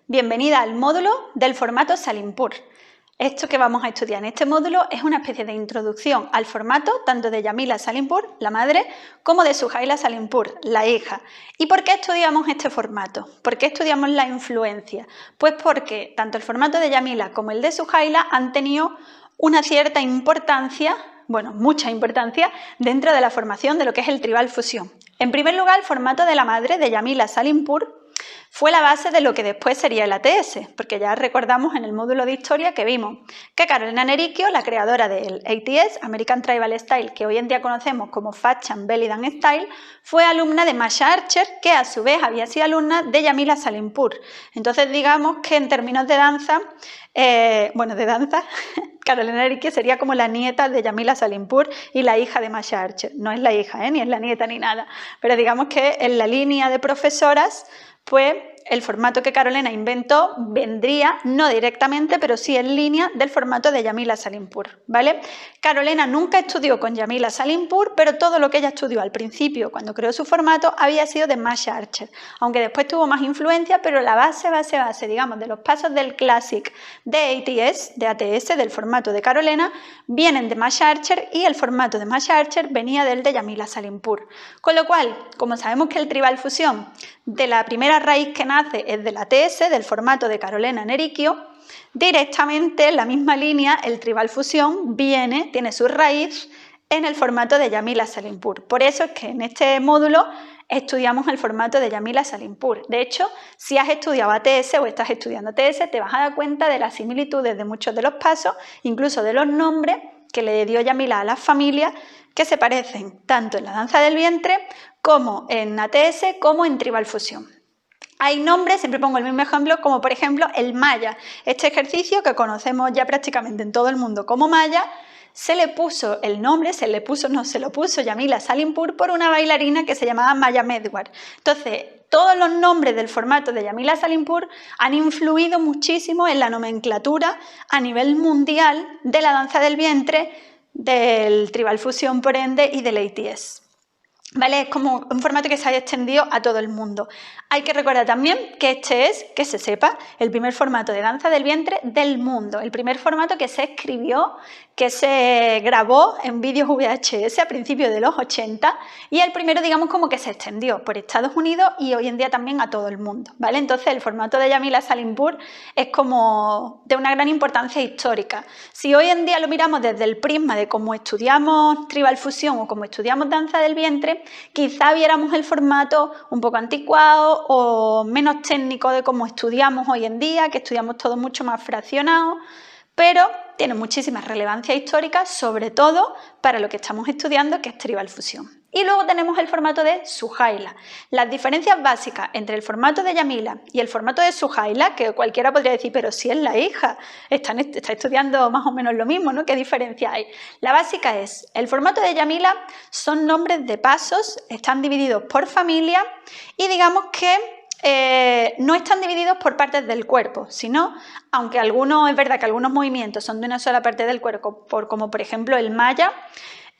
Bienvenida al módulo del formato Salimpur. Esto que vamos a estudiar en este módulo es una especie de introducción al formato tanto de Yamila Salimpur, la madre, como de Suhaila Salimpur, la hija. ¿Y por qué estudiamos este formato? ¿Por qué estudiamos la influencia? Pues porque tanto el formato de Yamila como el de Suhaila han tenido una cierta importancia, bueno, mucha importancia, dentro de la formación de lo que es el tribal fusión. En primer lugar, el formato de la madre de Yamila Salimpur fue la base de lo que después sería el ATS, porque ya recordamos en el módulo de historia que vimos que Carolina Nericchio, la creadora del ATS, American Tribal Style, que hoy en día conocemos como Fashion Belly Dance Style, fue alumna de Masha Archer, que a su vez había sido alumna de Yamila Salimpur. Entonces digamos que en términos de danza, Carolina Nericchio sería como la nieta de Yamila Salimpur y la hija de Masha Archer. No es la hija, ni es la nieta ni nada, pero digamos que en la línea de profesoras, pues el formato que Carolina inventó vendría, no directamente, pero sí en línea del formato de Yamila Salimpur, ¿vale? Carolina nunca estudió con Yamila Salimpur, pero todo lo que ella estudió al principio, cuando creó su formato, había sido de Masha Archer, aunque después tuvo más influencia, pero la base, digamos, de los pasos del Classic de ATS, del formato de Carolina, vienen de Masha Archer y el formato de Masha Archer venía del de Yamila Salimpur. Con lo cual, como sabemos que el tribal fusión de la primera raíz que nace es del ATS, del formato de Carolina Nericchio, directamente en la misma línea el tribal fusión tiene su raíz en el formato de Yamila Salimpur. Por eso es que en este módulo estudiamos el formato de Yamila Salimpur. De hecho, si has estudiado ATS o estás estudiando ATS, te vas a dar cuenta de las similitudes de muchos de los pasos, incluso de los nombres que le dio Yamila a las familias, que se parecen tanto en la danza del vientre como en ATS como en tribal fusión. Hay nombres, siempre pongo el mismo ejemplo, como por ejemplo el maya. Este ejercicio que conocemos ya prácticamente en todo el mundo como maya, se le puso el nombre, se lo puso Yamila Salimpur por una bailarina que se llamaba Maya Medwar. Entonces, todos los nombres del formato de Yamila Salimpur han influido muchísimo en la nomenclatura a nivel mundial de la danza del vientre, del tribal fusión por ende y del ATS. ¿Vale? Es como un formato que se ha extendido a todo el mundo. Hay que recordar también que este es, que se sepa, el primer formato de danza del vientre del mundo, el primer formato que se escribió, que se grabó en vídeos VHS a principios de los 80 y el primero, digamos, como que se extendió por Estados Unidos y hoy en día también a todo el mundo, ¿vale? Entonces el formato de Yamila Salimpur es como de una gran importancia histórica. Si hoy en día lo miramos desde el prisma de cómo estudiamos tribal fusión o cómo estudiamos danza del vientre, quizá viéramos el formato un poco anticuado o menos técnico de cómo estudiamos hoy en día, que estudiamos todo mucho más fraccionado, pero tiene muchísima relevancia histórica, sobre todo para lo que estamos estudiando, que es tribal fusión. Y luego tenemos el formato de Suhaila. Las diferencias básicas entre el formato de Yamila y el formato de Suhaila, que cualquiera podría decir, pero si es la hija, está estudiando más o menos lo mismo, ¿no? ¿Qué diferencia hay? La básica es, el formato de Yamila son nombres de pasos, están divididos por familia y digamos que no están divididos por partes del cuerpo, sino, aunque es verdad que algunos movimientos son de una sola parte del cuerpo, como por ejemplo el maya,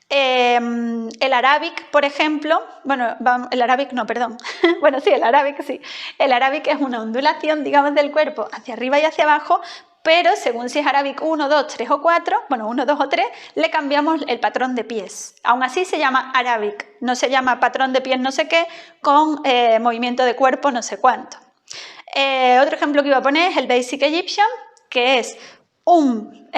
el arábic, por ejemplo, el arábic sí. El arábic es una ondulación, digamos, del cuerpo hacia arriba y hacia abajo, pero según si es arábic 1, 2, 3 o 4, 1, 2 o 3, le cambiamos el patrón de pies. Aún así se llama arábic, no se llama patrón de pies no sé qué, con movimiento de cuerpo no sé cuánto. Otro ejemplo que iba a poner es el Basic Egyptian, que es un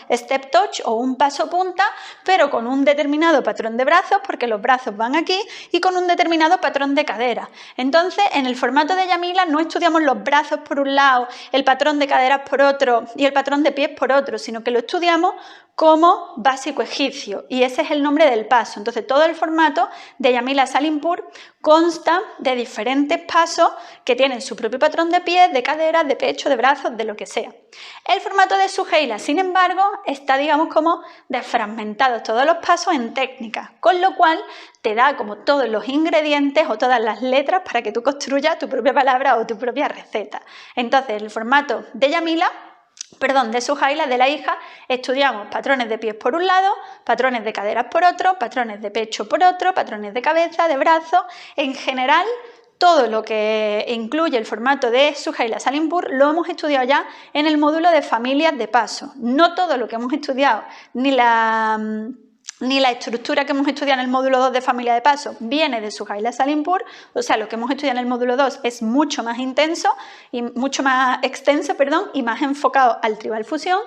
step touch o un paso punta, pero con un determinado patrón de brazos, porque los brazos van aquí, y con un determinado patrón de cadera. Entonces, en el formato de Yamila no estudiamos los brazos por un lado, el patrón de caderas por otro y el patrón de pies por otro, sino que lo estudiamos como básico egipcio, y ese es el nombre del paso. Entonces, todo el formato de Yamila Salimpur consta de diferentes pasos que tienen su propio patrón de pies, de caderas, de pecho, de brazos, de lo que sea. El formato de Suhaila, sin embargo, está, digamos, como desfragmentado todos los pasos en técnicas, con lo cual te da como todos los ingredientes o todas las letras para que tú construyas tu propia palabra o tu propia receta. Entonces, el formato de de Suhaila, de la hija, estudiamos patrones de pies por un lado, patrones de caderas por otro, patrones de pecho por otro, patrones de cabeza, de brazos, en general todo lo que incluye el formato de Suhaila Salimpur lo hemos estudiado ya en el módulo de familias de paso. No todo lo que hemos estudiado, ni la estructura que hemos estudiado en el módulo 2 de familia de paso viene de Suhaila Salimpur, o sea, lo que hemos estudiado en el módulo 2 es mucho más intenso y mucho más extenso, y más enfocado al tribal fusión,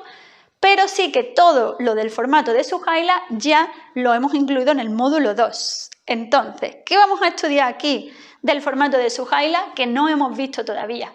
pero sí que todo lo del formato de Suhaila ya lo hemos incluido en el módulo 2. Entonces, ¿qué vamos a estudiar aquí del formato de Suhaila que no hemos visto todavía?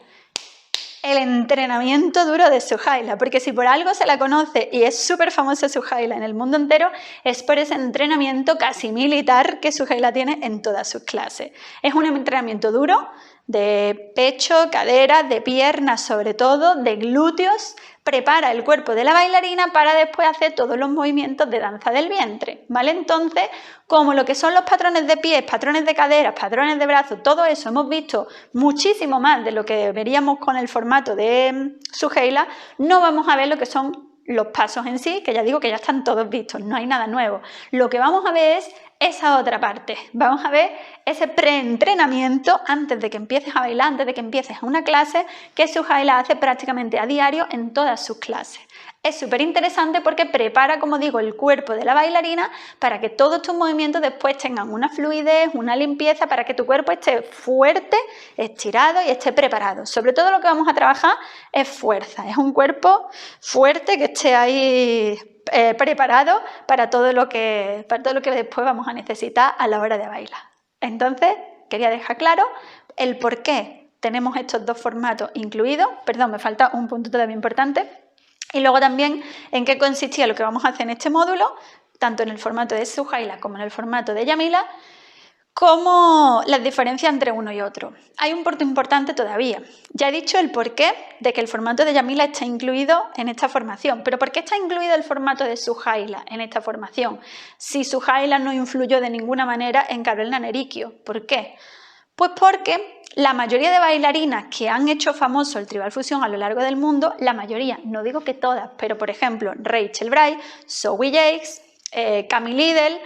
El entrenamiento duro de Suhaila, porque si por algo se la conoce y es súper famosa Suhaila en el mundo entero, es por ese entrenamiento casi militar que Suhaila tiene en todas sus clases. Es un entrenamiento duro de pecho, caderas, de piernas sobre todo, de glúteos, prepara el cuerpo de la bailarina para después hacer todos los movimientos de danza del vientre, ¿vale? Entonces, como lo que son los patrones de pies, patrones de caderas, patrones de brazos, todo eso hemos visto muchísimo más de lo que veríamos con el formato de Suhaila, no vamos a ver lo que son los pasos en sí, que ya digo que ya están todos vistos, no hay nada nuevo. Lo que vamos a ver es esa otra parte, vamos a ver ese preentrenamiento antes de que empieces a bailar, antes de que empieces a una clase, que Suhaila hace prácticamente a diario en todas sus clases. Es súper interesante porque prepara, como digo, el cuerpo de la bailarina para que todos tus movimientos después tengan una fluidez, una limpieza, para que tu cuerpo esté fuerte, estirado y esté preparado. Sobre todo lo que vamos a trabajar es fuerza, es un cuerpo fuerte que esté ahí preparado para todo lo que después vamos a necesitar a la hora de bailar. Entonces, quería dejar claro el por qué tenemos estos dos formatos incluidos. Perdón, me falta un punto todavía importante. Y luego también en qué consistía lo que vamos a hacer en este módulo, tanto en el formato de Suhaila como en el formato de Yamila, como las diferencias entre uno y otro. Hay un punto importante todavía. Ya he dicho el porqué de que el formato de Yamila está incluido en esta formación, pero ¿por qué está incluido el formato de Suhaila en esta formación? Si Suhaila no influyó de ninguna manera en Carolina Nericchio. ¿Por qué? Pues porque la mayoría de bailarinas que han hecho famoso el tribal fusión a lo largo del mundo, la mayoría, no digo que todas, pero por ejemplo Rachel Bright, Zoe Jakes, Camille Liddell,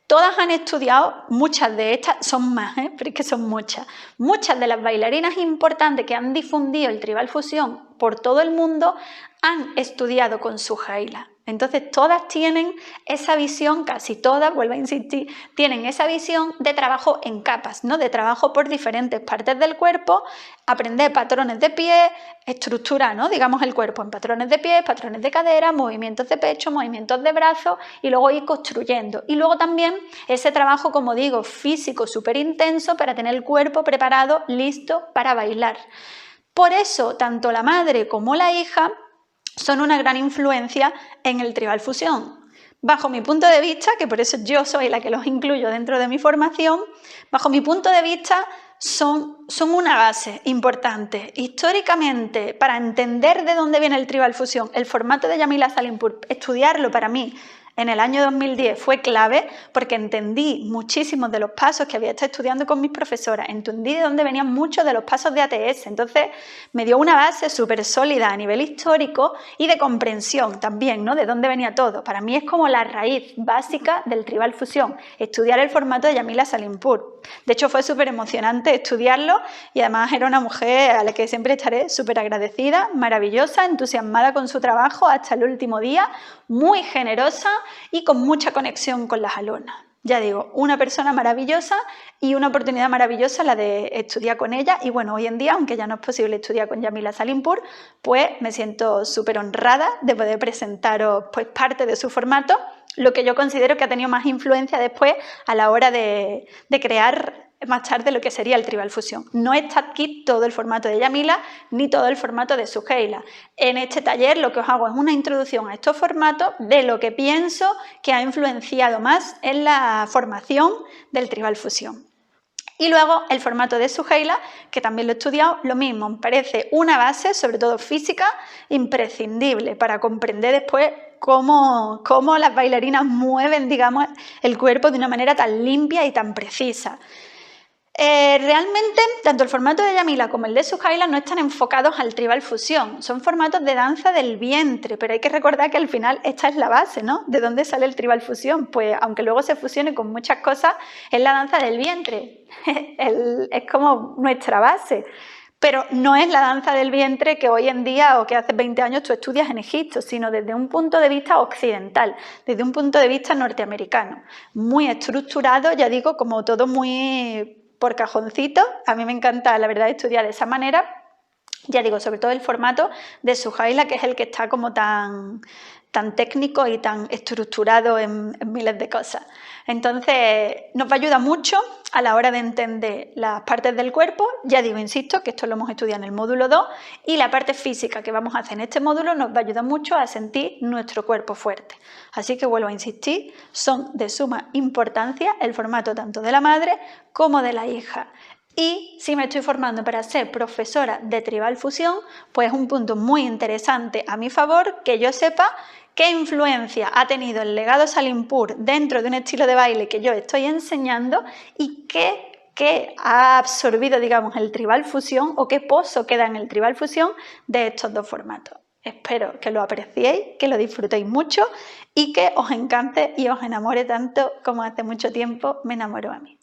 todas han estudiado, muchas de estas, son más, pero es que son muchas de las bailarinas importantes que han difundido el tribal fusión por todo el mundo han estudiado con Suhaila. Entonces todas tienen esa visión, casi todas, vuelvo a insistir, tienen esa visión de trabajo en capas, ¿no? De trabajo por diferentes partes del cuerpo, aprender patrones de pie, estructurar, ¿no? Digamos el cuerpo en patrones de pie, patrones de cadera, movimientos de pecho, movimientos de brazos y luego ir construyendo. Y luego también ese trabajo, como digo, físico súper intenso para tener el cuerpo preparado, listo para bailar. Por eso, tanto la madre como la hija son una gran influencia en el tribal fusión. Bajo mi punto de vista, que por eso yo soy la que los incluyo dentro de mi formación, bajo mi punto de vista son una base importante. Históricamente, para entender de dónde viene el tribal fusión, el formato de Yamila Salimpur, estudiarlo para mí en el año 2010 fue clave porque entendí muchísimos de los pasos que había estado estudiando con mis profesoras, entendí de dónde venían muchos de los pasos de ATS, entonces me dio una base súper sólida a nivel histórico y de comprensión también, ¿no? De dónde venía todo. Para mí es como la raíz básica del tribal fusión, estudiar el formato de Yamila Salimpur. De hecho fue súper emocionante estudiarlo y además era una mujer a la que siempre estaré súper agradecida, maravillosa, entusiasmada con su trabajo hasta el último día, muy generosa y con mucha conexión con las alumnas. Ya digo, una persona maravillosa y una oportunidad maravillosa la de estudiar con ella y bueno, hoy en día, aunque ya no es posible estudiar con Yamila Salimpur, pues me siento súper honrada de poder presentaros pues parte de su formato, lo que yo considero que ha tenido más influencia después a la hora de crear más tarde lo que sería el tribal fusión. No está aquí todo el formato de Yamila ni todo el formato de Suhaila. En este taller lo que os hago es una introducción a estos formatos de lo que pienso que ha influenciado más en la formación del tribal fusión. Y luego el formato de Suhaila, que también lo he estudiado, lo mismo, me parece una base, sobre todo física, imprescindible para comprender después cómo las bailarinas mueven, digamos, el cuerpo de una manera tan limpia y tan precisa. Realmente, tanto el formato de Yamila como el de Suhaila no están enfocados al tribal fusión, son formatos de danza del vientre, pero hay que recordar que al final esta es la base, ¿no? ¿De dónde sale el tribal fusión? Pues aunque luego se fusione con muchas cosas, es la danza del vientre. es como nuestra base. Pero no es la danza del vientre que hoy en día o que hace 20 años tú estudias en Egipto, sino desde un punto de vista occidental, desde un punto de vista norteamericano. Muy estructurado, ya digo, como todo muy por cajoncito. A mí me encanta, la verdad, estudiar de esa manera. Ya digo, sobre todo el formato de Sujaila, que es el que está como tan técnico y tan estructurado en miles de cosas. Entonces, nos va a ayudar mucho a la hora de entender las partes del cuerpo. Ya digo, insisto, que esto lo hemos estudiado en el módulo 2, y la parte física que vamos a hacer en este módulo nos va a ayudar mucho a sentir nuestro cuerpo fuerte. Así que vuelvo a insistir, son de suma importancia el formato tanto de la madre como de la hija. Y si me estoy formando para ser profesora de Tribal Fusión, pues es un punto muy interesante a mi favor que yo sepa qué influencia ha tenido el legado Salimpur dentro de un estilo de baile que yo estoy enseñando y qué ha absorbido, digamos, el Tribal Fusión o qué pozo queda en el Tribal Fusión de estos dos formatos. Espero que lo apreciéis, que lo disfrutéis mucho y que os encante y os enamore tanto como hace mucho tiempo me enamoró a mí.